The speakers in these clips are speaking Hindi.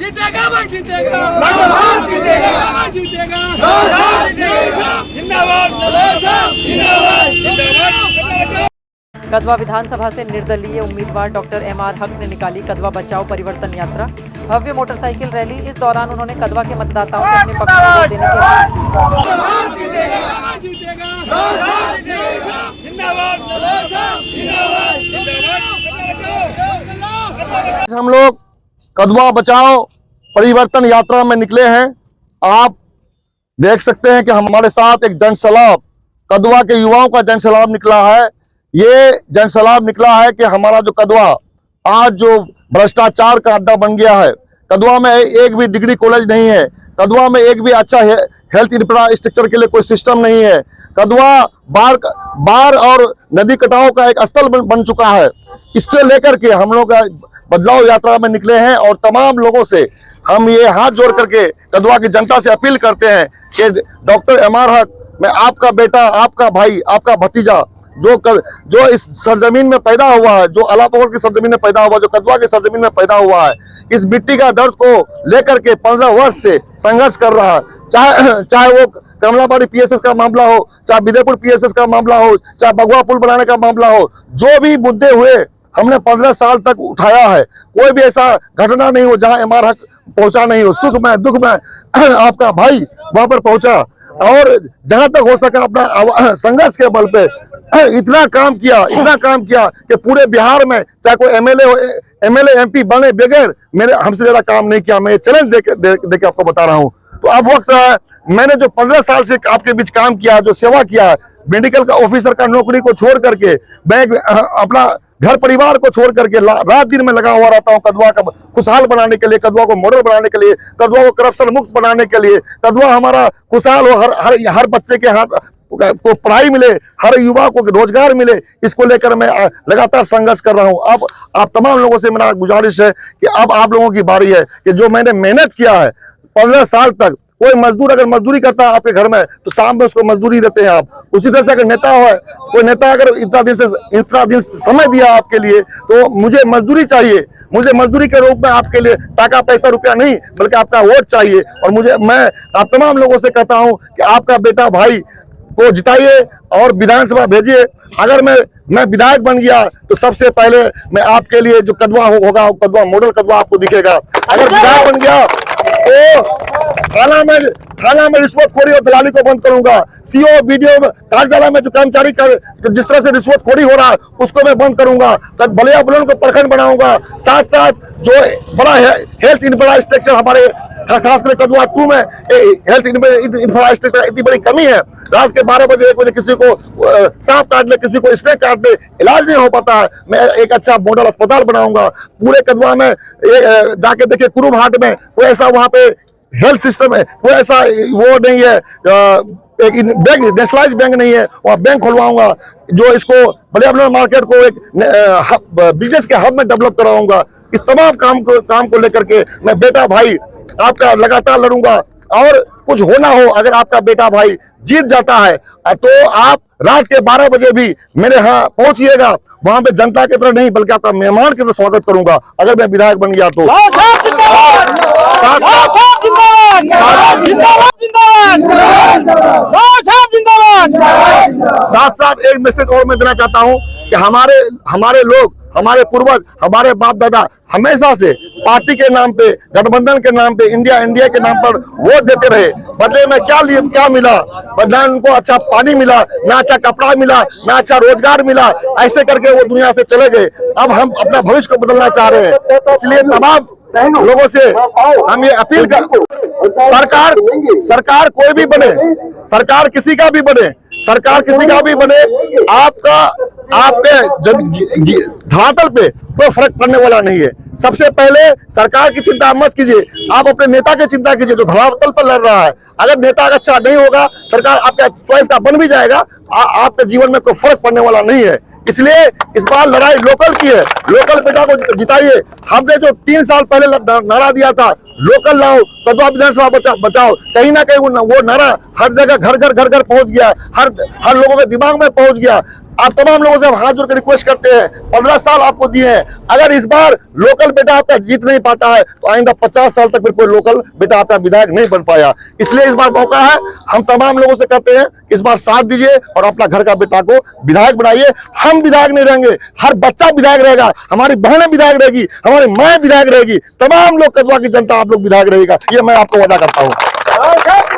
जीतेगा भाई जीतेगा, जिंदाबाद जीतेगा, जीतेगा जिंदाबाद, जिंदाबाद जिंदाबाद। कदवा विधानसभा से निर्दलीय उम्मीदवार डॉक्टर एमआर हक ने निकाली कदवा बचाओ परिवर्तन यात्रा। भव्य मोटरसाइकिल रैली। इस दौरान उन्होंने कदवा के मतदाताओं से अपने पक्ष में वोट देने की हम लोग कदवा बचाओ परिवर्तन यात्रा में निकले हैं। आप देख सकते हैं कि हमारे साथ एक जनसैलाब, कदवा के युवाओं का जनसैलाब निकला है। ये जनसैलाब निकला है कि हमारा जो कदवा आज जो भ्रष्टाचार का अड्डा बन गया है, कदवा में एक भी डिग्री कॉलेज नहीं है, कदवा में एक भी अच्छा हेल्थ इंफ्रास्ट्रक्चर के लिए कोई सिस्टम नहीं है। कदवा बाढ़ और नदी कटाव का एक स्थल बन चुका है। इसको लेकर के हम लोग बदलाव यात्रा में निकले हैं और तमाम लोगों से हम ये हाथ जोड़ करके कदवा की जनता से अपील करते हैं कि डॉक्टर एमआर हक, मैं आपका बेटा, आपका भाई, आपका भतीजा, जो इस सरजमीन में पैदा हुआ है, जो अलापगढ़ की सरजमीन में पैदा हुआ, जो कदवा की सरजमीन में पैदा हुआ है, इस मिट्टी का दर्द को लेकर के 15 वर्ष से संघर्ष कर रहा है। चाहे वो कमलाबाड़ी पीएसएस का मामला हो, चाहे विदयपुर पीएसएस का मामला हो, चाहे बगुआ पुल बनाने का मामला हो, जो भी मुद्दे हुए हमने 15 साल तक उठाया है। कोई भी ऐसा घटना नहीं हो जहां एमआर हक पहुंचा नहीं हो। सुख में दुख में आपका भाई वहां पर पहुंचा और जहां तक हो सका अपना संघर्ष के बल पे इतना काम किया कि पूरे बिहार में चाहे कोई एमएलए एमपी बने बगैर मेरे हमसे ज्यादा काम नहीं किया। मैं ये चैलेंज देके आपको बता रहा हूँ। तो अब वक्त है, मैंने जो 15 साल से आपके बीच काम किया, जो सेवा किया, मेडिकल का ऑफिसर का नौकरी को छोड़ करके मैं अपना घर परिवार को छोड़ करके रात दिन में लगा हुआ रहता हूँ कदवा का खुशहाल बनाने के लिए, कदवा को मॉडल बनाने के लिए, कदवा को करप्शन मुक्त बनाने के लिए, कदवा हमारा खुशहाल हो, हर बच्चे के हाथ को पढ़ाई मिले, हर युवा को रोजगार मिले। इसको लेकर मैं लगातार संघर्ष कर रहा हूँ। अब आप तमाम लोगों से मेरा गुजारिश है कि अब आप लोगों की बारी है कि जो मैंने मेहनत किया है 15 साल तक, कोई मजदूर अगर मजदूरी करता है आपके घर में तो शाम में उसको मजदूरी देते हैं आप। उसी तरह से अगर नेता हो, कोई नेता अगर इतना दिन समय दिया आपके लिए तो मुझे मजदूरी चाहिए। मुझे मजदूरी के रूप में आपके लिए टाका पैसा रुपया नहीं बल्कि आपका वोट चाहिए। और मैं आप तमाम लोगों से कहता हूं कि आपका बेटा भाई को जिताइए और विधानसभा भेजिए। अगर मैं विधायक बन गया तो सबसे पहले मैं आपके लिए जो कदवा होगा, कदवा मॉडल कदवा आपको दिखेगा। अगर विधायक बन गया तो थाना में रिश्वतखोरी और दलाली को बंद करूंगा। सीओ बीडीओ कार्यशाला में जो कर्मचारी जिस तरह से रिश्वतखोरी हो रहा है उसको मैं बंद करूंगा। बलिया बुलंद को प्रखंड बनाऊंगा। साथ साथ जो बड़ा हेल्थ इंफ्रास्ट्रक्चर हमारे खासकर कदवा 2 में हेल्थ इंफ्रास्ट्रक्चर इतनी बड़ी कमी है। रात के 12 बजे 1 बजे किसी को सांप काट ले, किसी को स्नेक काट ले, इलाज नहीं हो पाता है। मैं एक अच्छा मॉडल अस्पताल बनाऊंगा पूरे कदवा में। जाके देखिए कुरुम हाट में कोई ऐसा वहां पे हेल्थ सिस्टम है, कोई ऐसा वो नहीं है, एक बैंक नेशनलाइज बैंक नहीं है, वहाँ बैंक खुलवाऊंगा जो इसको बड़े मार्केट को एक बिजनेस के हब में डेवलप कराऊंगा। इस तमाम काम को लेकर के मैं बेटा भाई आपका लगातार लड़ूंगा। और कुछ होना हो, अगर आपका बेटा भाई जीत जाता है तो आप रात के 12 बजे भी मेरे यहाँ पहुंचिएगा। वहां पे जनता की तरह नहीं बल्कि आपका मेहमान की तरह स्वागत करूंगा अगर मैं विधायक बन गया तो। साथ साथ एक मैसेज और मैं देना चाहता हूं कि हमारे लोग, हमारे पूर्वज, हमारे बाप दादा हमेशा से पार्टी के नाम पे, गठबंधन के नाम पे, इंडिया के नाम पर वोट देते रहे। बदले में क्या मिला? बदले उनको अच्छा पानी मिला, ना अच्छा कपड़ा मिला, ना अच्छा रोजगार मिला। ऐसे करके वो दुनिया से चले गए। अब हम अपना भविष्य को बदलना चाह रहे हैं। इसलिए तमाम लोगों से हम ये अपील कर, सरकार कोई भी बने, सरकार किसी का भी बने, आपके धरातल पे कोई फर्क पड़ने वाला नहीं है। सबसे पहले सरकार की चिंता मत कीजिए, आप अपने नेता की चिंता कीजिए जो धरातल पर लड़ रहा है। अगर नेता अच्छा नहीं होगा, सरकार आपके चॉइस का बन भी जाएगा, आपके जीवन में कोई फर्क पड़ने वाला नहीं है। इसलिए इस बार लड़ाई लोकल की है। लोकल बेटा को जिताइए। हमने जो 3 साल पहले नारा दिया था, लोकल लाओ, कदवा विधानसभा बचाओ, कहीं ना कहीं वो नारा हर जगह घर घर पहुंच गया, हर लोगों के दिमाग में पहुंच गया। आप तमाम लोगों से हम हाथ जोड़ कर रिक्वेस्ट करते हैं, 15 साल आपको दिए हैं, अगर इस बार लोकल बेटा आपका जीत नहीं पाता है तो आइंदा 50 साल तक फिर कोई लोकल बेटा आपका विधायक नहीं बन पाया। इसलिए इस बार मौका है, हम तमाम लोगों से कहते हैं इस बार साथ दीजिए और अपना घर का बेटा को विधायक बनाइए। हम विधायक नहीं रहेंगे, हर बच्चा विधायक रहेगा, हमारी बहनें विधायक रहेगी, हमारी माँ विधायक रहेगी, तमाम लोग कदवा की जनता आप लोग विधायक रहेगा, ये मैं आपको वादा करता हूँ।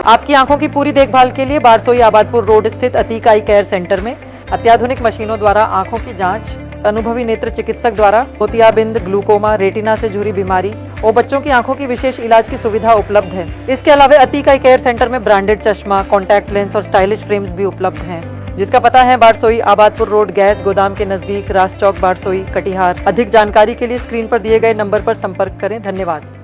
आपकी आंखों की पूरी देखभाल के लिए बारसोई आबादपुर रोड स्थित अतीक आई केयर सेंटर में अत्याधुनिक मशीनों द्वारा आंखों की जांच, अनुभवी नेत्र चिकित्सक द्वारा मोतियाबिंद, ग्लूकोमा, रेटिना से जुड़ी बीमारी और बच्चों की आंखों की विशेष इलाज की सुविधा उपलब्ध है। इसके अलावा अतीक आई केयर सेंटर में ब्रांडेड चश्मा, कॉन्टैक्ट लेंस और स्टाइलिश फ्रेम्स भी उपलब्ध हैं, जिसका पता है बारसोई आबादपुर रोड गैस गोदाम के नजदीक, रास चौक, बारसोई, कटिहार। अधिक जानकारी के लिए स्क्रीन पर दिए गए नंबर पर संपर्क करें। धन्यवाद।